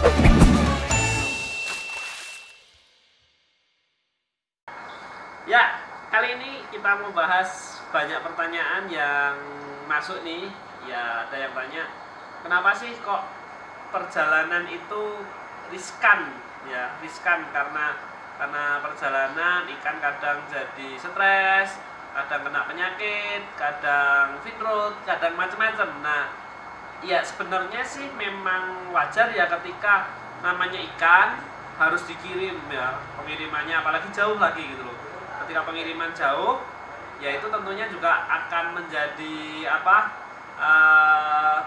Ya, kali ini kita mau bahas banyak pertanyaan yang masuk nih. Ya, ada yang tanya, kenapa sih kok perjalanan itu riskan? Ya, riskan karena perjalanan ikan kadang jadi stres, kadang kena penyakit, kadang fitness, kadang macam-macam. Nah, ya sebenarnya sih memang wajar ya ketika namanya ikan harus dikirim ya, pengirimannya apalagi jauh lagi gitu loh. Ketika pengiriman jauh, ya itu tentunya juga akan menjadi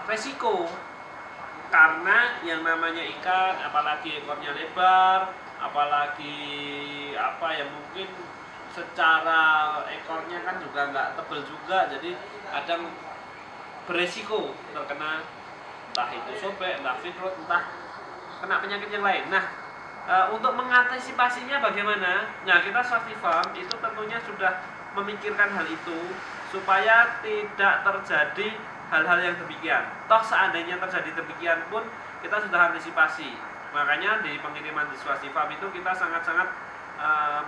resiko, karena yang namanya ikan apalagi ekornya lebar, apalagi mungkin secara ekornya kan juga nggak tebel juga, jadi kadang beresiko terkena entah itu sobek, entah fitness, entah kena penyakit yang lain. Nah, untuk mengantisipasinya bagaimana? Nah, kita Swasti Farm itu tentunya sudah memikirkan hal itu supaya tidak terjadi hal-hal yang demikian. Toh seandainya terjadi demikian pun kita sudah antisipasi. Makanya di pengiriman di Swasti Farm itu kita sangat-sangat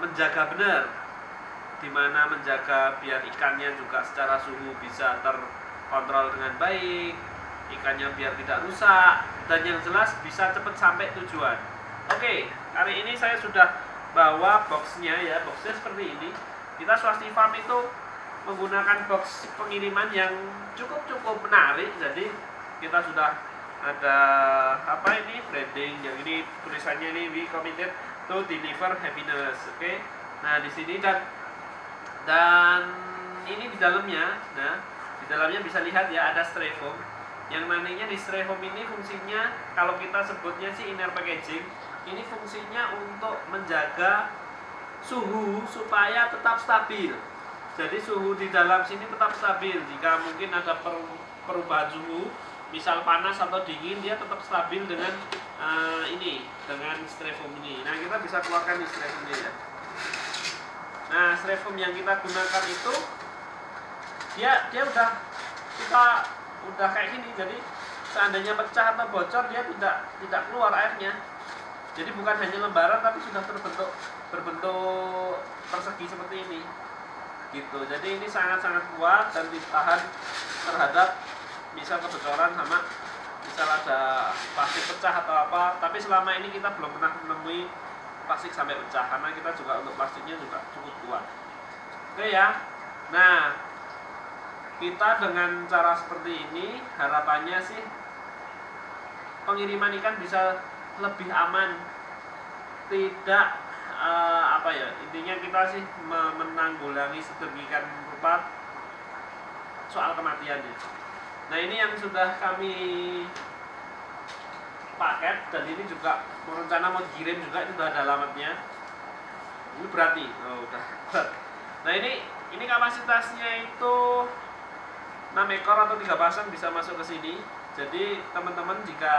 menjaga benar, dimana menjaga biar ikannya juga secara suhu bisa terkontrol dengan baik, ikannya biar tidak rusak, dan yang jelas bisa cepat sampai tujuan. Oke, hari ini saya sudah bawa boxnya ya, boxnya seperti ini. Kita Swasti Farm itu menggunakan box pengiriman yang cukup menarik. Jadi kita sudah ada branding yang ini, tulisannya ini we committed to deliver happiness. Oke. Nah, di sini dan ini di dalamnya, di dalamnya bisa lihat ya ada styrofoam. Yang nantinya di styrofoam ini fungsinya, kalau kita sebutnya sih inner packaging, ini fungsinya untuk menjaga suhu supaya tetap stabil. Jadi suhu di dalam sini tetap stabil. Jika mungkin ada perubahan suhu, misal panas atau dingin, dia tetap stabil dengan dengan styrofoam ini. Nah, kita bisa keluarkan di styrofoam ini ya. Nah, styrofoam yang kita gunakan itu dia udah kayak gini. Jadi seandainya pecah atau bocor, dia tidak keluar airnya. Jadi bukan hanya lembaran, tapi sudah berbentuk persegi seperti ini. Gitu. Jadi ini sangat-sangat kuat dan ditahan terhadap misal kebocoran sama misal ada plastik pecah atau apa. Tapi selama ini kita belum pernah menemui plastik sampai pecah, karena kita juga untuk plastiknya juga cukup kuat. Oke ya. Nah, kita dengan cara seperti ini harapannya sih pengiriman ikan bisa lebih aman, tidak intinya kita sih menanggulangi sedemikian rupa soal kematiannya. Nah, ini yang sudah kami paket, dan ini juga rencana mau dikirim juga, itu sudah ada alamatnya. Ini berarti udah. Nah, ini kapasitasnya itu 6 ekor atau 3 pasang bisa masuk ke sini. Jadi teman-teman jika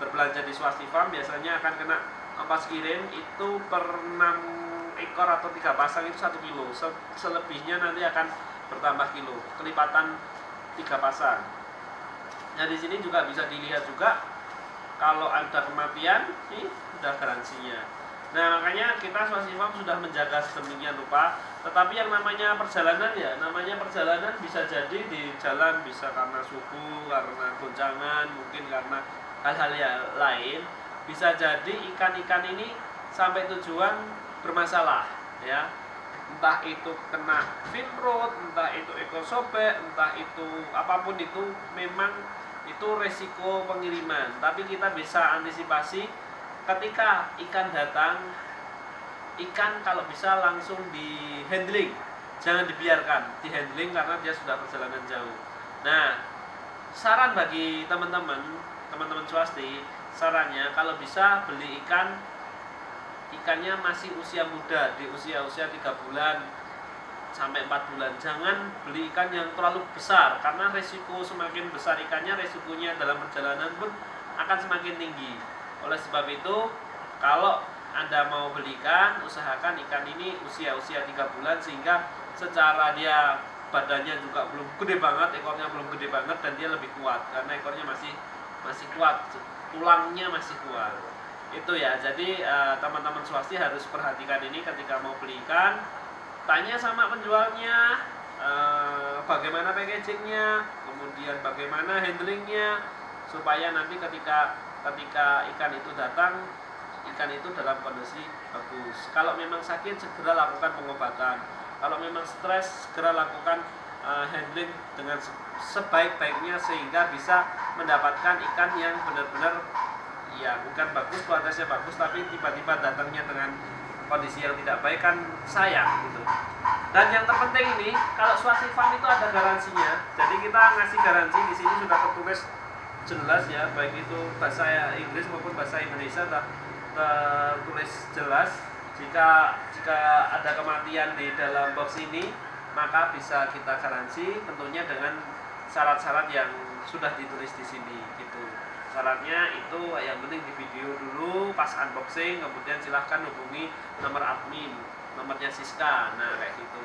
berbelanja di Swasti Farm biasanya akan kena ongkos kirim itu per 6 ekor atau 3 pasang itu 1 kilo. Selebihnya nanti akan bertambah kilo, kelipatan 3 pasang. Nah, di sini juga bisa dilihat juga kalau ada kematian, ini sudah garansinya. Nah, makanya kita Swasti Farm sudah menjaga sedemikian rupa. Tetapi yang namanya perjalanan bisa jadi di jalan, bisa karena suhu, karena goncangan, mungkin karena hal-hal yang lain. Bisa jadi ikan-ikan ini sampai tujuan bermasalah ya. Entah itu kena fin rot, entah itu ekor sobek, entah itu apapun, itu memang itu resiko pengiriman. Tapi kita bisa antisipasi ketika ikan datang. Ikan kalau bisa langsung di handling, jangan dibiarkan di handling karena dia sudah perjalanan jauh. Nah, saran bagi teman-teman Swasti, sarannya kalau bisa beli ikannya masih usia muda, di usia 3 bulan sampai 4 bulan. Jangan beli ikan yang terlalu besar, karena resiko semakin besar ikannya, resikonya dalam perjalanan pun akan semakin tinggi. Oleh sebab itu, kalau Anda mau beli ikan, usahakan ikan ini usia 3 bulan, sehingga secara dia badannya juga belum gede banget, ekornya belum gede banget, dan dia lebih kuat karena ekornya masih masih kuat, tulangnya masih kuat. Itu ya. Jadi teman-teman swasti harus perhatikan ini ketika mau beli ikan. Tanya sama penjualnya bagaimana packagingnya, kemudian bagaimana handlingnya, supaya nanti ketika ikan itu datang, ikan itu dalam kondisi bagus. Kalau memang sakit, segera lakukan pengobatan. Kalau memang stres, segera lakukan handling dengan sebaik-baiknya sehingga bisa mendapatkan ikan yang benar-benar ya bukan bagus, kualitasnya bagus, tapi tiba-tiba datangnya dengan kondisi yang tidak baik kan sayang gitu. Dan yang terpenting ini, kalau swasti farm itu ada garansinya. Jadi kita ngasih garansi di sini sudah tertulis jelas ya, baik itu bahasa Inggris maupun bahasa Indonesia sudah tertulis jelas. Jika ada kematian di dalam box ini, maka bisa kita garansi tentunya dengan syarat-syarat yang sudah ditulis di sini gitu. Syaratnya itu yang penting di video dulu pas unboxing, kemudian silahkan hubungi nomor admin, nomornya Siska. Nah kayak gitu.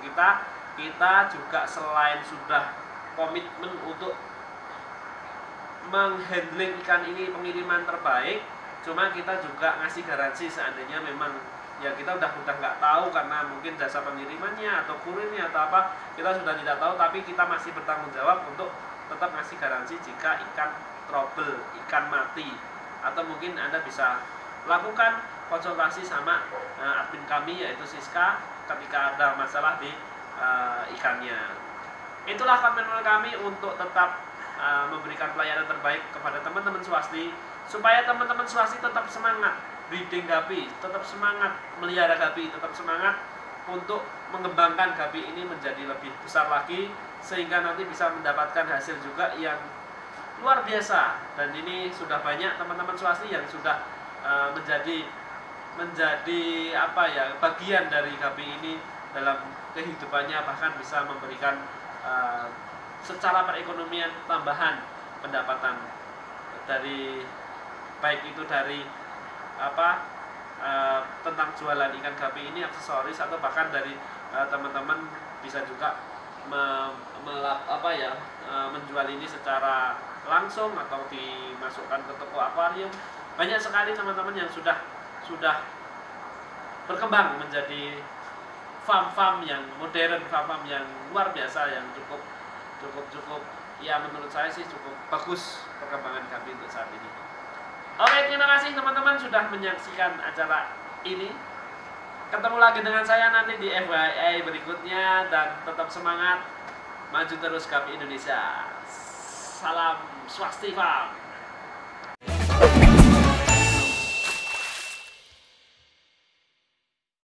Kita juga selain sudah komitmen untuk menghandling ikan ini pengiriman terbaik, cuma kita juga ngasih garansi seandainya memang ya kita udah nggak tahu karena mungkin jasa pengirimannya atau kurirnya atau apa, kita sudah tidak tahu, tapi kita masih bertanggung jawab untuk tetap ngasih garansi jika ikan trouble, ikan mati, atau mungkin Anda bisa lakukan konsultasi sama admin kami yaitu Siska ketika ada masalah di ikannya. Itulah komitmen kami untuk tetap memberikan pelayanan terbaik kepada teman-teman swasti, supaya teman-teman swasti tetap semangat breeding gapi, tetap semangat melihara gapi, tetap semangat untuk mengembangkan gapi ini menjadi lebih besar lagi, sehingga nanti bisa mendapatkan hasil juga yang luar biasa. Dan ini sudah banyak teman-teman swasti yang sudah menjadi apa ya, bagian dari gapi ini dalam kehidupannya, bahkan bisa memberikan secara perekonomian tambahan pendapatan dari baik itu dari tentang jualan ikan gapi ini, aksesoris, atau bahkan dari teman-teman bisa juga menjual ini secara langsung atau dimasukkan ke toko akuarium. Banyak sekali teman-teman yang sudah berkembang menjadi farm-farm yang modern, farm-farm yang luar biasa, yang cukup ya menurut saya sih cukup bagus perkembangan gapi untuk saat ini. Oke, terima kasih teman-teman sudah menyaksikan acara ini. Ketemu lagi dengan saya nanti di FYI berikutnya, dan tetap semangat, maju terus gapi Indonesia. Salam swasti farm.